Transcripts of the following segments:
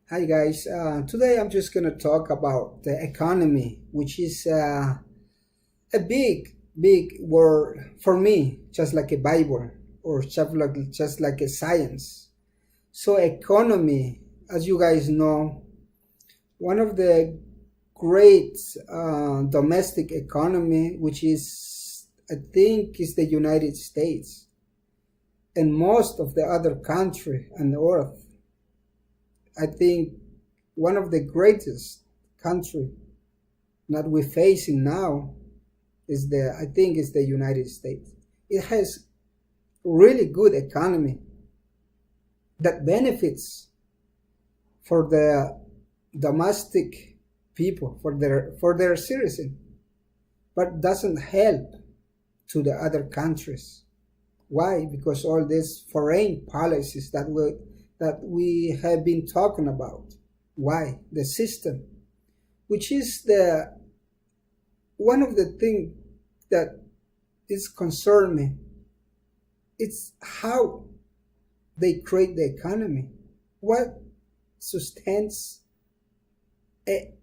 Hi guys, today I'm just going to talk about the economy, which is a big word for me, just like a Bible or just like a science. So economy, as you guys know, one of the great domestic economy, which is, I think, is the United States and most of the other country on the earth. I think one of the greatest country that we're facing now is the United States. It has really good economy that benefits for the domestic people, for their citizen, but doesn't help to the other countries. Why? Because all these foreign policies that we have been talking about. Why? The system, which is the one of the things that is concern me. It's how they create the economy. What sustains a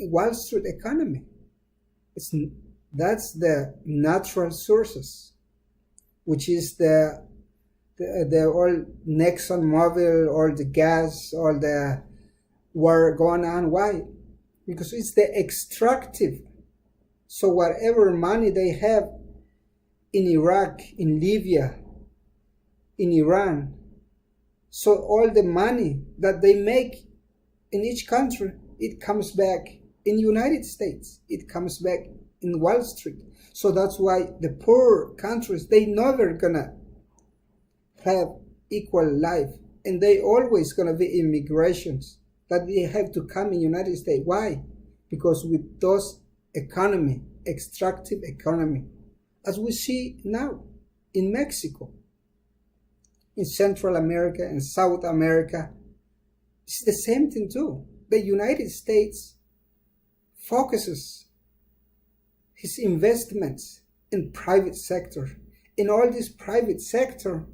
Wall Street economy? That's the natural sources, which is the all Nexon Mobil, all the gas, all the war going on. Why? Because it's the extractive. So whatever money they have in Iraq, in Libya, in Iran, so all the money that they make in each country, it comes back in the United States. It comes back in Wall Street. So that's why the poor countries, they never gonna have equal life, and they always gonna be immigrations that they have to come in United States. Why? Because with those economy, extractive economy, as we see now in Mexico, in Central America and South America, it's the same thing too. The United States focuses his investments in private sector. In all this private sector,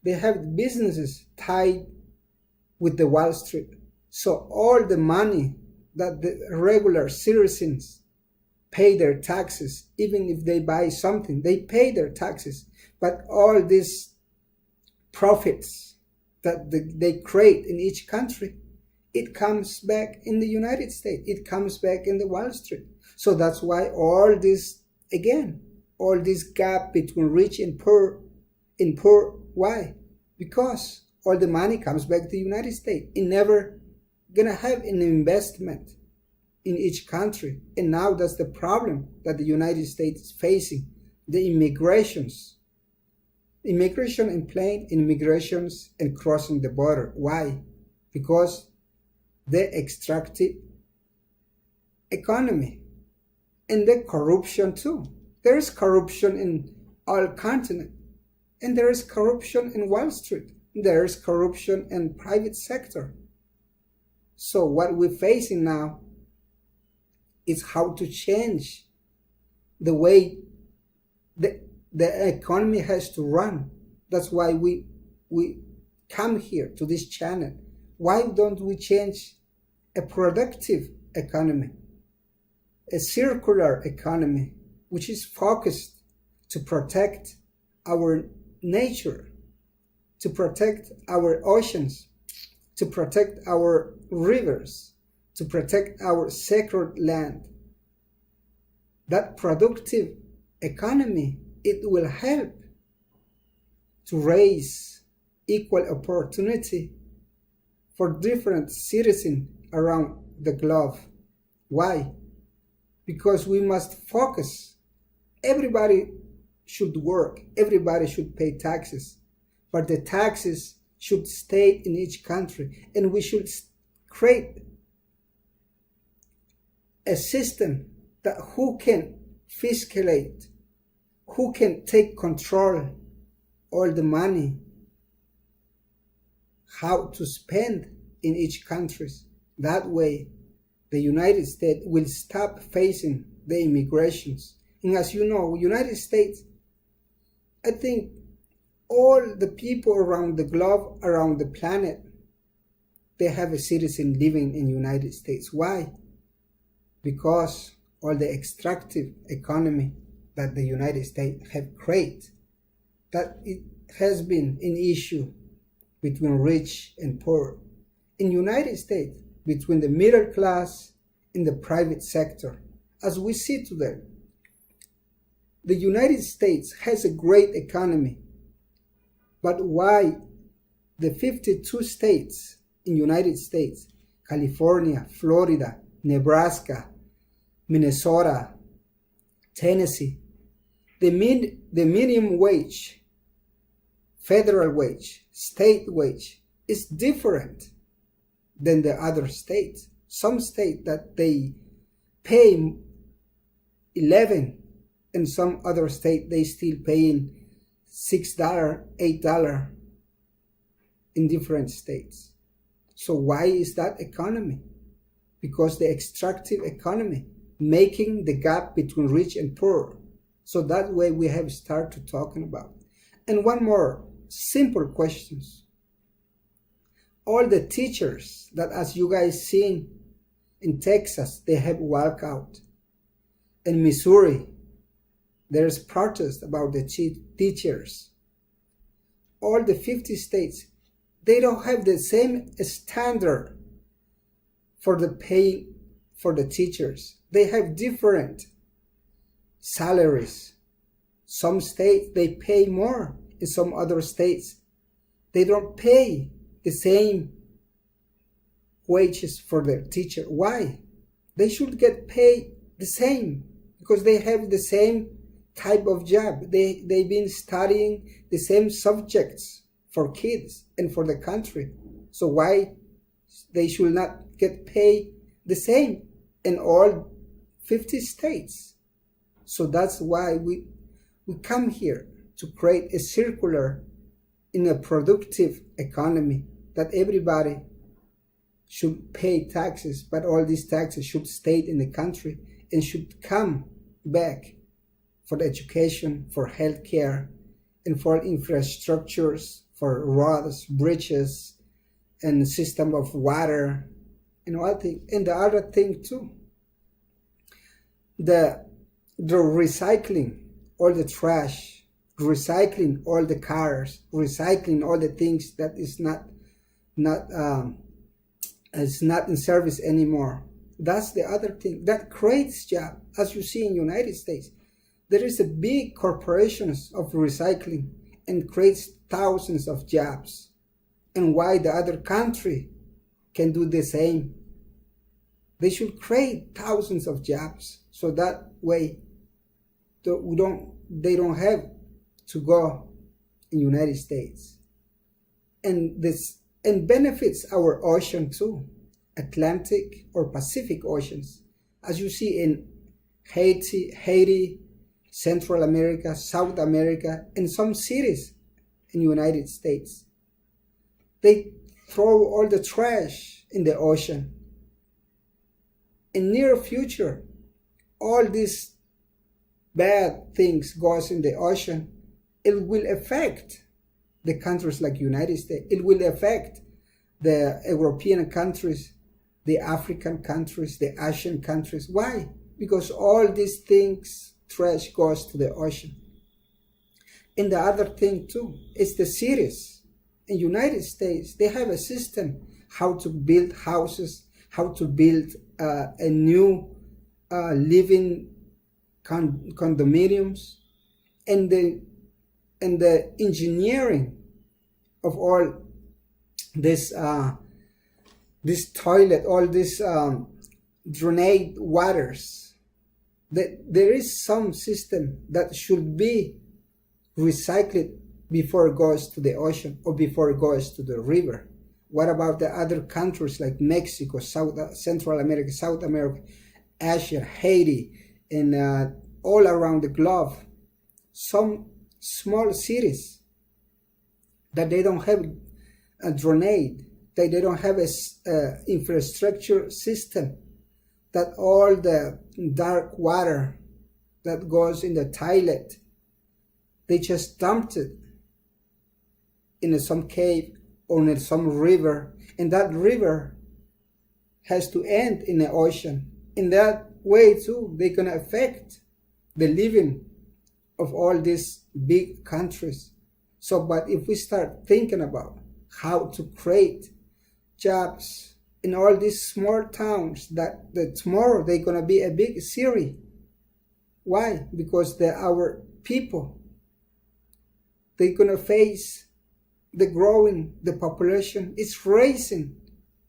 they have businesses tied with the Wall Street. So all the money that the regular citizens pay their taxes, even if they buy something, they pay their taxes. But all these profits that they create in each country, it comes back in the United States. It comes back in the Wall Street. So that's why all this gap between rich and poor, why? Because all the money comes back to the United States. It never gonna have an investment in each country. And now that's the problem that the United States is facing. The immigrations. Immigration in plane, immigrations and crossing the border. Why? Because the extractive economy and the corruption too. There is corruption in all continents, and there is corruption in Wall Street. There is corruption in private sector. So what we're facing now is how to change the way the economy has to run. That's why we come here to this channel. Why don't we change a productive economy, a circular economy, which is focused to protect our nature, to protect our oceans, to protect our rivers, to protect our sacred land? That productive economy, it will help to raise equal opportunity for different citizens around the globe. Why? Because we must focus. Everybody should work. Everybody should pay taxes. But the taxes should stay in each country. And we should create a system that who can fiscalate, who can take control all the money, how to spend in each country. That way, the United States will stop facing the immigrations. And as you know, United States, I think all the people around the globe, around the planet, they have a citizen living in the United States. Why? Because all the extractive economy that the United States have created, that it has been an issue between rich and poor. In the United States, between the middle class and the private sector, as we see today, the United States has a great economy. But why the 52 states in the United States, California, Florida, Nebraska, Minnesota, Tennessee, the minimum wage, federal wage, state wage is different than the other states. Some states that they pay 11, and some other state they still paying $6, $8 in different states. So why is that economy? Because the extractive economy making the gap between rich and poor. So that way we have started talking about. And one more simple questions. All the teachers that, as you guys seen in Texas, they have walkout. In Missouri, there's protest about the teachers. All the 50 states, they don't have the same standard for the pay for the teachers. They have different salaries. Some states, they pay more. In some other states, they don't pay the same wages for their teacher. Why? They should get paid the same because they have the same type of job. They've been studying the same subjects for kids and for the country. So why they should not get paid the same in all 50 states? So that's why we come here to create a circular in a productive economy that everybody should pay taxes, but all these taxes should stay in the country and should come back for education, for healthcare, and for infrastructures, for roads, bridges, and system of water, and all things. And the other thing too, the recycling all the trash, recycling all the cars, recycling all the things that is not in service anymore. That's the other thing that creates job. As you see in United States, there is a big corporations of recycling and creates thousands of jobs. And why the other country can do the same? They should create thousands of jobs so that way they don't have to go in United States. And this benefits our ocean too, Atlantic or Pacific oceans. As you see in Haiti, Central America, South America, and some cities in United States. They throw all the trash in the ocean. In near future, all these bad things goes in the ocean. It will affect the countries like United States. It will affect the European countries, the African countries, the Asian countries. Why? Because all these things, trash goes to the ocean. And the other thing too is the cities. In United States, they have a system how to build houses, how to build a new living condominiums, and the engineering of all this toilet, all this drainage waters. That there is some system that should be recycled before it goes to the ocean or before it goes to the river. What about the other countries like Mexico, Central America, South America, Asia, Haiti, and all around the globe? Some small cities that they don't have a drainage, they don't have a infrastructure system, that all the dark water that goes in the toilet, they just dumped it in some cave or in some river, And that river has to end in the ocean. In that way too, they're going to affect the living of all these big countries. So, but if we start thinking about how to create jobs in all these small towns, that tomorrow they're going to be a big city. Why? Because they're our people. They're going to face the population is rising.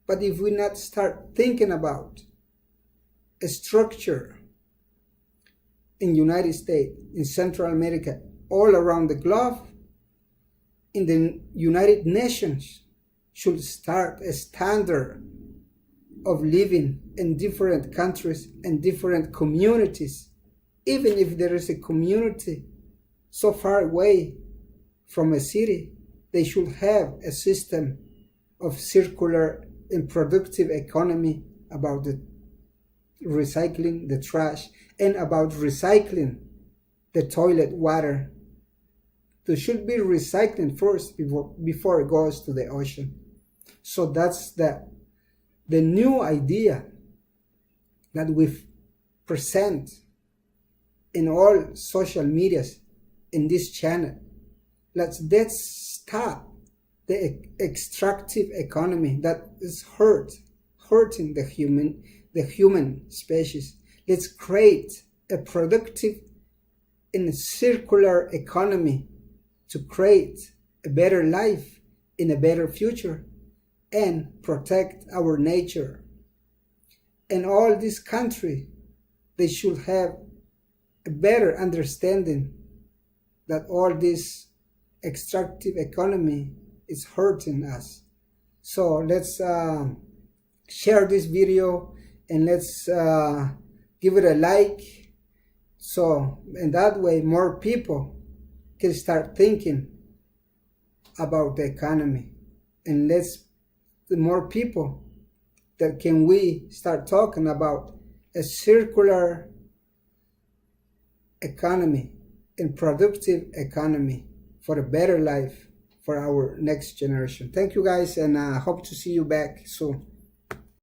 But if we not start thinking about a structure in United States, in Central America, all around the globe, in the United Nations, should start a standard of living in different countries and different communities. Even if there is a community so far away from a city, they should have a system of circular and productive economy about the recycling the trash and about recycling the toilet water. There should be recycling first before it goes to the ocean. So that's the new idea that we present in all social medias in this channel. Let's stop the extractive economy that is hurting the human species. Let's create a productive and circular economy to create a better life in a better future and protect our nature. And all this country, they should have a better understanding that all this extractive economy is hurting us. So let's share this video and let's give it a like. So in that way, more people can start thinking about the economy, and the more people that can we start talking about a circular economy and productive economy for a better life for our next generation. Thank you guys, and I hope to see you back soon.